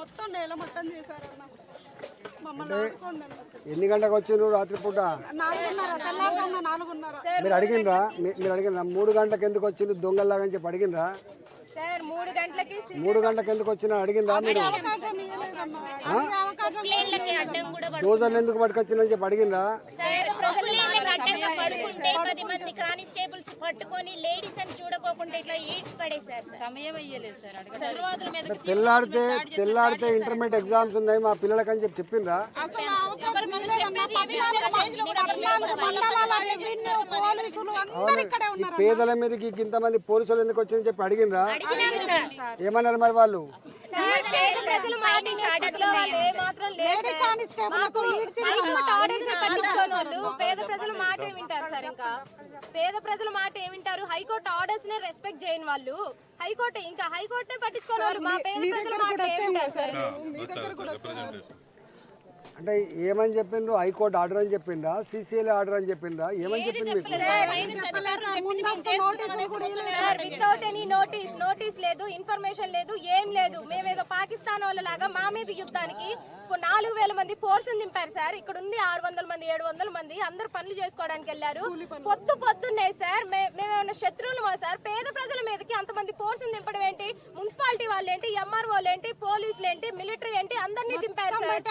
మొత్తం నేల మట్టం చేశారన్న. ఎన్ని గంటలకు వచ్చిండ్రు రాత్రిపూట? 4:30. మీరు అడిగినరా? 3 గంటలకు ఎందుకు వచ్చిండ్రు దొంగల్లాగా అని చెప్పి అడిగినరా? 3 గంటలకు ఎందుకు వచ్చినా అడిగిందా? మీరు డోజర్లు ఎందుకు పట్టుకొచ్చిందని చెప్పి అడిగిందా? తెల్లాడితే ఇంటర్మీడియట్ ఎగ్జామ్స్ ఉన్నాయి మా పిల్లలకి అని చెప్పి చెప్పిండ్రా? ఈ పేదల మీదకి ఇంతమంది పోలీసులు ఎందుకు వచ్చిందని చెప్పి అడిగిండ్రా? ఏమన్నారు మరి వాళ్ళు? పేద ప్రజల మాట ఏమింటారు సార్? ఇంకా పేద ప్రజల మాట ఏమింటారు? హైకోర్టు ఆర్డర్స్ నే రెస్పెక్ట్ చేయని వాళ్ళు, హైకోర్టే పట్టించుకోని వాళ్ళు మా పేద ప్రజల మాట ఏమింటారు సార్? అంటే ఏమని చెప్పిండ్రు? హైకోర్టు ఆర్డర్ అని చెప్పిండ్రా? సిసిఎల్ ఆర్డర్ అని చెప్పిండ్రా? ఏమని చెప్పింది? వితౌట్ ఎనీ నోటీస్ లేదు, ఇన్ఫర్మేషన్ లేదు, ఏం లేదు. మేమేదో పాకిస్తాన్ వాళ్ళలాగా మా మీద యుద్ధానికి 4000 మంది ఫోర్స్ నింపారు సార్. ఇక్కడ ఉంది 600 మంది 700 మంది, అందరు పనులు చేసుకోవడానికి వెళ్ళారు. పొద్దున్నే సార్ మేమేమన్నా శత్రువులమా సార్? పేద ప్రజల మీదకి అంతమంది ఫోర్స్ నింపడం ఏంటి? మున్సిపాలిటీ వాళ్ళు ఏంటి, ఎంఆర్ఓలు ఏంటి, పోలీసులు ఏంటి, మిలిటరీ ఏంటి, అందరినీ దింపారు సార్.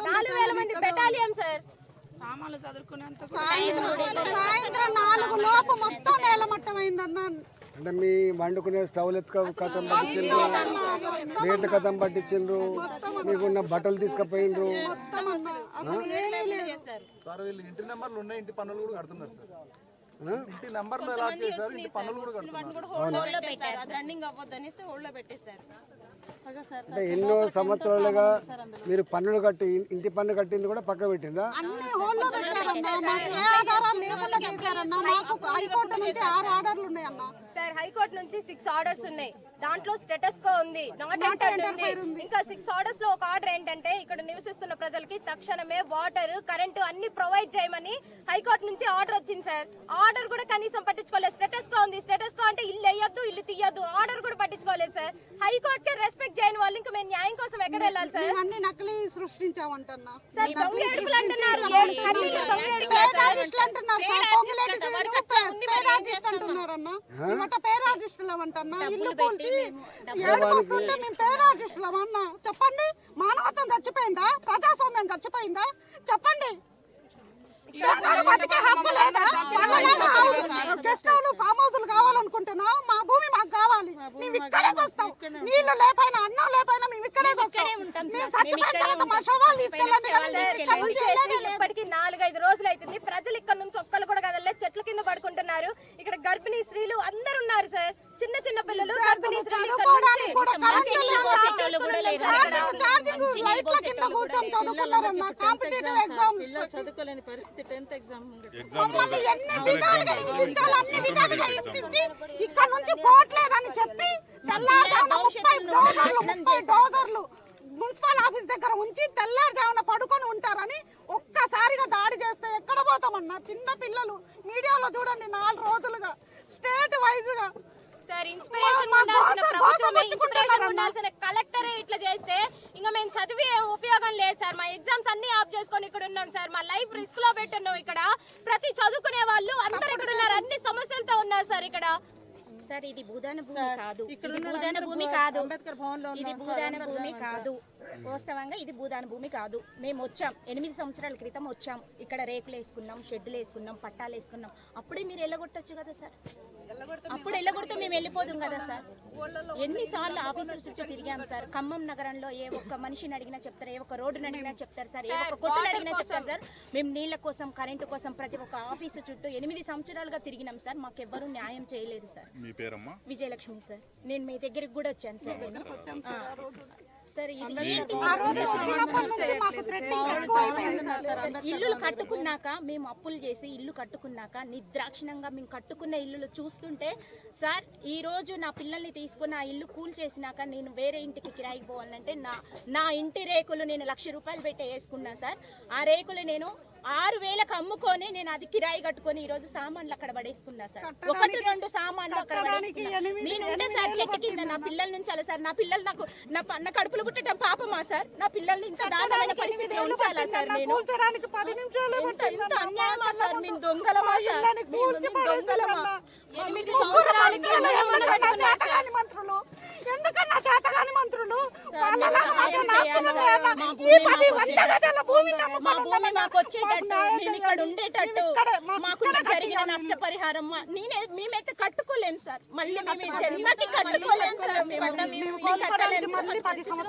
4000 మంది బెటాలియన్ సార్. సామాన్లు చదువుకునేంత సాయంత్రం 4 లోపు మొత్తం నేలమట్టం అయిందన్న. అంటే మీ వండుకునే స్టవ్లు కథం పట్టించిండ్రు, ప్లేట్ల కథం పట్టించిండ్రు, మీకున్న బట్టలు తీసుకుపోయిండ్రు. సార్ వీళ్ళు ఇంటి నెంబర్లు ఉన్నాయి, ఇంటి పన్నులు కూడా కడుతున్నారు సార్. ఇంటి నెంబర్లు ఎలా చేశారు, ఇంటి పన్నులు కూడా కడుతున్నారు. అంటే ఎన్నో సంవత్సరాలుగా మీరు పన్నులు కట్టి ఇంటి పన్ను కట్టింది కూడా పక్క పెట్టిందా? సార్ హైకోర్టు నుంచి 6 ఆర్డర్స్ ఉన్నాయి. దాంట్లో స్టేటస్ కో ఉంది, నాట్ ఎంటర్డ్ ఉంది. ఇంకా 6 ఆర్డర్స్ లో ఒక ఆర్డర్ ఏంటంటే ఇక్కడ నివసిస్తున్న ప్రజలకి తక్షణమే వాటర్, కరెంటు అన్ని ప్రొవైడ్ చేయమని హైకోర్టు నుంచి ఆర్డర్ వచ్చింది సార్. ఆర్డర్ కూడా కనీసం పట్టించుకోలేదు. స్టేటస్ కో ఉంది. స్టేటస్ కో అంటే ఇల్లు వేయద్దు, ఇల్లు తీయద్దు, ఆర్డర్ కూడా పట్టించుకోలేదు సార్. హైకోర్టు కే రెస్పెక్ట్ చేయని వాళ్ళు ఇంకా మేము న్యాయం కోసం ఎక్కడ వెళ్ళాలి సార్? అన్ని నకిలీ సృష్టించామంటున్నా సార్. దొంగ ఏడుపులు అంటున్నారు, చెప్పండి. మానవత్వం చచ్చిపోయిందా? ప్రజాస్వామ్యం చచ్చిపోయిందా? చెప్పండి. గెస్ట్ హౌస్, ఫామ్ హౌస్లు కావాలనుకుంటున్నా మా భూమి మాకు కావాలి. మేము ఇక్కడే చేస్తాం. నీళ్లు లేపైనా, అన్నం లేపైనా మేము ఇక్కడే చేస్తాం. మా శవాలు తీసుకెళ్ళండి. ఇప్పటికి 4-5 రోజులు అవుతుంది. ప్రజలు ఇక్కడ నుంచి ఒక్కరు కూడా కదలే, చెట్ల కింద పడుకుంటున్నారు. ఇక్కడ గర్భిణీ స్త్రీలు అందరు ఉన్నారు సార్. చిన్న పిల్లలు, గర్భిణీ స్త్రీలు చదువుకోలేని పరిస్థితి. 10th ఎగ్జామ్ ఇక్కడ నుంచి పోవట్లేదని చెప్పి డోజర్లు మున్సిపల్ ఆఫీస్ దగ్గర ఉంచి తెల్లారుజామున పడుకొని ఉంటారని ఒక్కసారిగా దాడి చేస్తే ఎక్కడ పోతామన్నా? చిన్న పిల్లలు మీడియాలో చూడండి 4 రోజులుగా స్టేట్ వైజ్ గా సార్. ఇన్స్పిరేషన్ ఉండాల్సిన కలెక్టరే ఇట్లా చేస్తే ఇంకా మేము చదివి ఉపయోగం లేదు సార్. మా ఎగ్జామ్స్ అన్ని ఆఫ్ చేసుకొని ఇక్కడ ఉన్నాం సార్. మా లైఫ్ రిస్క్ లో పెట్టున్నాం. ఇక్కడ ప్రతి చదువుకునే వాళ్ళు అందరు ఇక్కడ ఉన్నారు. అన్ని సమస్యలతో ఉన్నారు సార్ ఇక్కడ. సార్ ఇది భూదాన భూమి కాదు, ఇది భూదాన భూమి కాదు, ఇది భూదాన భూమి కాదు. వాస్తవంగా ఇది భూదాన భూమి కాదు. మేము వచ్చాం 8 సంవత్సరాల క్రితం వచ్చాం. ఇక్కడ రేకులు వేసుకున్నాం, షెడ్డులు వేసుకున్నాం, పట్టాలు వేసుకున్నాం. అప్పుడే మీరు వెళ్ళగొట్టచ్చు కదా సార్. అప్పుడు వెళ్ళగొడితే మేము వెళ్ళిపోదాం కదా సార్. ఎన్నిసార్లు ఆఫీసుల చుట్టూ తిరిగాం సార్. ఖమ్మం నగరంలో ఏ ఒక్క మనిషిని అడిగినా చెప్తారు, ఏ ఒక్క రోడ్డుని అడిగినా చెప్తారు సార్, ఏ ఒక్క కొట్టుని అడిగినా చెప్తారు సార్. మేము నీళ్ల కోసం, కరెంటు కోసం ప్రతి ఒక్క ఆఫీసు చుట్టూ 8 సంవత్సరాలుగా తిరిగినాం సార్. మాకెవ్వరూ న్యాయం చేయలేదు సార్. విజయలక్ష్మి సార్. నేను మీ దగ్గరికి కూడా వచ్చాను సార్. సార్ ఇల్లులు కట్టుకున్నాక, మేము అప్పులు చేసి ఇల్లు కట్టుకున్నాక నిర్దాక్షిణ్యంగా మేము కట్టుకున్న ఇల్లులు చూస్తుంటే సార్, ఈ రోజు నా పిల్లల్ని తీసుకుని ఆ ఇల్లు కూల్ చేసినాక నేను వేరే ఇంటికి కిరాయికి పోవాలంటే నా ఇంటి రేకులు నేను 1,00,000 రూపాయలు పెట్టి వేసుకున్నా సార్. ఆ రేకులు నేను 6,000కి అమ్ముకొని నేను అది కిరాయి కట్టుకొని ఈ రోజు సామాన్లు అక్కడ పడేసుకున్నా సార్. 1-2 సామాన్లు అక్కడ పడేసుకున్నా. నేను ఉంటే సార్ చెట్టు కింద నా పిల్లల నుంచి అలా సార్. నా పిల్లలు నాకు నా కడుపులు పుట్టడం పాపమా సార్? నా పిల్లల్ని ఇంత దారుణమైన పరిస్థితిలో ఉంచాలా సార్? నేను ఇంత అన్యాయమా సార్? మేము దొంగలమా సార్? దొంగలమా? 8 సంవత్సరాలకి మంత్రులు ఎందుకన్నా చేతగాని మంత్రులు మా భూమి మాకు వచ్చేటట్టు, మేము ఇక్కడ ఉండేటట్టు, మాకు జరిగిన నష్టపరిహారం మేమైతే కట్టుకోలేము సార్. మళ్ళీ మేము జన్మకి కట్టుకోలేము సార్.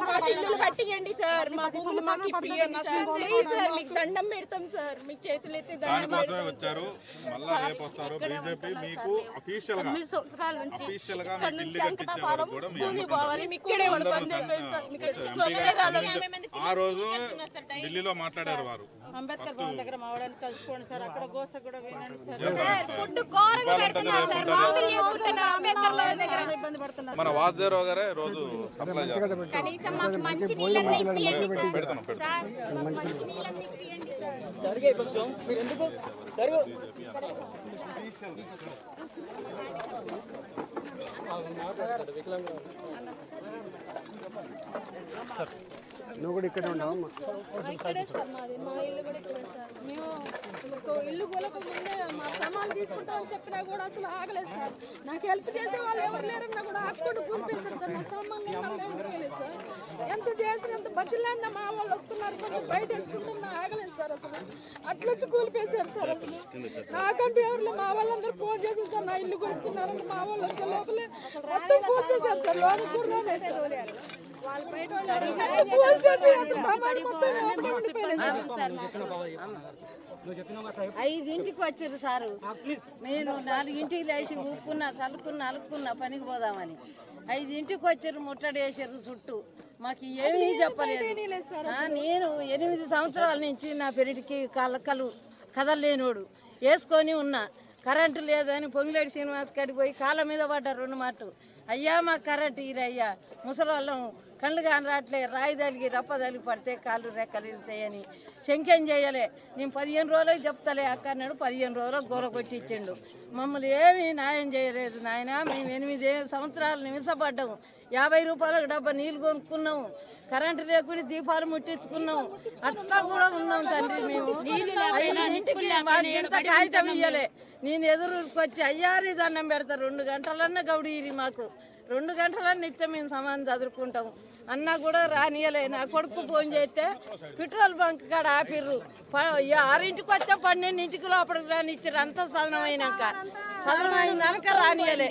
మాకు ఇల్లు కట్టియండి సార్. మా భూములు మాకు ఇప్పియండి సార్. ప్లీజ్ సార్, మీకు దండం పెడతాం సార్. మీకు చేతులు ఎత్తి దండం పెడతాం. వచ్చారు మళ్ళా రేపు వస్తారు. బీజేపీ మీకు అఫీషియల్ గా ఇల్లు కట్టించే వరకు కూడా ఆ రోజు ఢిల్లీలో మాట్లాడారు వారు. అంబేద్కర్ భవన్ దగ్గర మా వాడని కలుసుకోండి సార్. అక్కడ గోస కూడా వినండి సార్. ఇబ్బంది పడుతున్నారు. మన వాసుదేవరావు గారే రోజు సప్లై చేస్తారు. కనీసం మాకు మంచి నీళ్ళని ఇప్పియండి సార్. మాకు మంచి నీళ్ళని ఇప్పియండి సార్. నువ్వు కూడా ఇక్కడే ఉండవమ్మా? ఇక్కడే సార్ మాది. మా ఇల్లు కూడా ఇక్కడే సార్. మేము ఇల్లు కూలకు ముందే మా సామాన్లు తీసుకుంటామని చెప్పినా కూడా అసలు ఆగలేదు సార్. నాకు హెల్ప్ చేసే వాళ్ళు ఎవరు లేరన్నా కూడా ఆకుండా కూలిపేశారు సార్. నా సామాన్లు ఉండిపోయలేదు సార్. ఎంత చేసిన ఎంత బతిలాడినా మా వాళ్ళు వస్తున్నారు, కొంచెం బయట వేసుకుంటున్నా ఆగలేదు సార్. అసలు అట్లా వచ్చి కూలిపేశారు సార్. అసలు నాకంటూ ఎవరు మా వాళ్ళందరూ ఫోన్ చేశారు సార్. నా ఇల్లు కొడుతున్నారంటే మా వాళ్ళు వచ్చే లోపలే మొత్తం కూల్ చేశారు సార్. లోని కూడా ఐదింటికి వచ్చారు సారు. నేను 4ంటికి లేచి ఊపుకున్నా, చల్లుకున్నా, అలుక్కున్నా పనికి పోదామని. 5ంటికి వచ్చారు, ముట్టడి వేసారు చుట్టూ. మాకు ఏమీ చెప్పలేదు. నేను 8 సంవత్సరాల నుంచి నా పెరటికి కలకలు కదలలేనోడు వేసుకొని ఉన్నా. కరెంటు లేదని పొంగిలేడి శ్రీనివాస్ కాడికి పోయి కాళ్ళ మీద పడ్డా 2 మాటలు. అయ్యా మాకు కరెంటు ఇరయ్యా, ముసలాళ్ళం కళ్ళు కాని రాట్లే, రాయి తలిగి రప్ప తలిగి పడితే కాళ్ళు రెక్కలు ఇరుతాయని శంఖ్యం చేయలే. నేను 15 రోజులకు చెప్తలే అక్క అన్నాడు. 15 రోజులకు గోర కొట్టించిండు. మమ్మల్ని ఏమీ న్యాయం చేయలేదు నాయన. మేము 8 సంవత్సరాలు నిమిషపడ్డాము. 50 రూపాయలకు డబ్బా నీళ్ళు కొనుక్కున్నాము. కరెంటు లేకుండా దీపాలు ముట్టించుకున్నాము. అట్లా కూడా ఉన్నాం తండ్రి. మేము ఇంటికి ఇంత కాగితం ఇయ్యలే. నేను ఎదురుకి వచ్చి అయ్యారి దండం పెడతా. 2 గంటలన్నా గౌడి ఇరి మాకు 2 గంటలన్నా ఇస్తే మేము సమానం చదువుకుంటాము. అన్న కూడా రానియలే. నా కొడుకు ఫోన్ చేస్తే పెట్రోల్ బంక్ కాడ ఆపిర్రు. 6ంటికి వస్తే 12ంటికి లోపలికి రానిచ్చారు. అంతా సదనమైనాక సదనమైనాక రానియలే.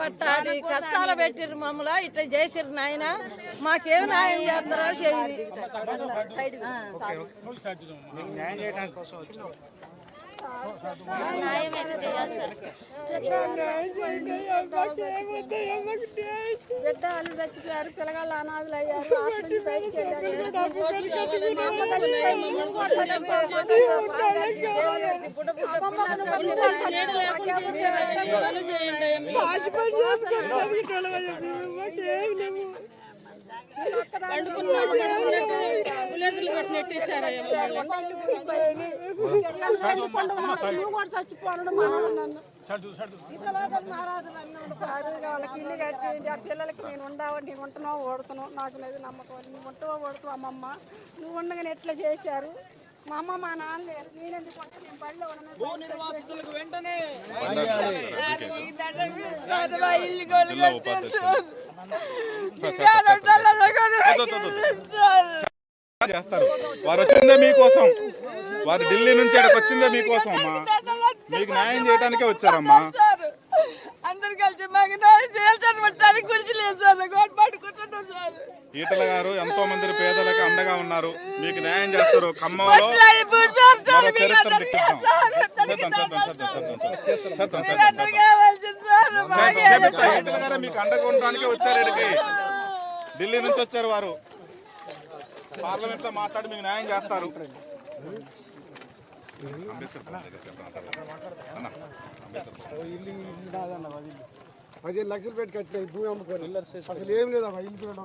అట్టాడి కష్టాలు పెట్టిర్రు మమ్మల్ని. ఇట్లా చేసిర్రు నాయన. మాకేం న్యాయం చేస్తారో చేయాలి. బిడ్డలు చచ్చిపోయారు, పిల్లగాళ్ళు అనాథులు అయ్యారు. వాళ్ళకి ఇల్లు కట్టి ఆ పిల్లలకి నేను ఉండవు, నేను ఉంటున్నావు ఓడుతున్నావు, నాకు లేదు నమ్మకం. నువ్వు ఉంటావో ఓడుతావు అమ్మమ్మ, నువ్వు ఉండగానే ఎట్లా చేశారు. మా అమ్మ మా నాన్న లేరు. నేనెందుకు అంటే నేను బడిలో చేస్తారు. వారు వచ్చిందే మీకోసం. వారు ఢిల్లీ నుంచి ఇక్కడికి వచ్చిందే మీకోసం అమ్మా. మీకు న్యాయం చేయడానికే వచ్చారమ్మా. అందరు కలిసి మాకు న్యాయం చేయాల్సి గురించి లేదు సార్. పట్టుకుంటున్నాం సార్. ఈటల గారు ఎంతో మంది పేదలకు అండగా ఉన్నారు. మీకు న్యాయం చేస్తారు. ఖమ్మంలో చరిత్ర లిఖిద్దాం. ఈటల గారు మీకు అండగా ఉండడానికే వచ్చారు. ఇక్కడికి ఢిల్లీ నుంచి వచ్చారు వారు. పార్లమెంట్ లో మాట్లాడి మీకు న్యాయం చేస్తారు. 15 లక్షలు పెట్టి కట్టిన భూమి అమ్ముకొని అసలు ఏం లేదు. ఇల్లు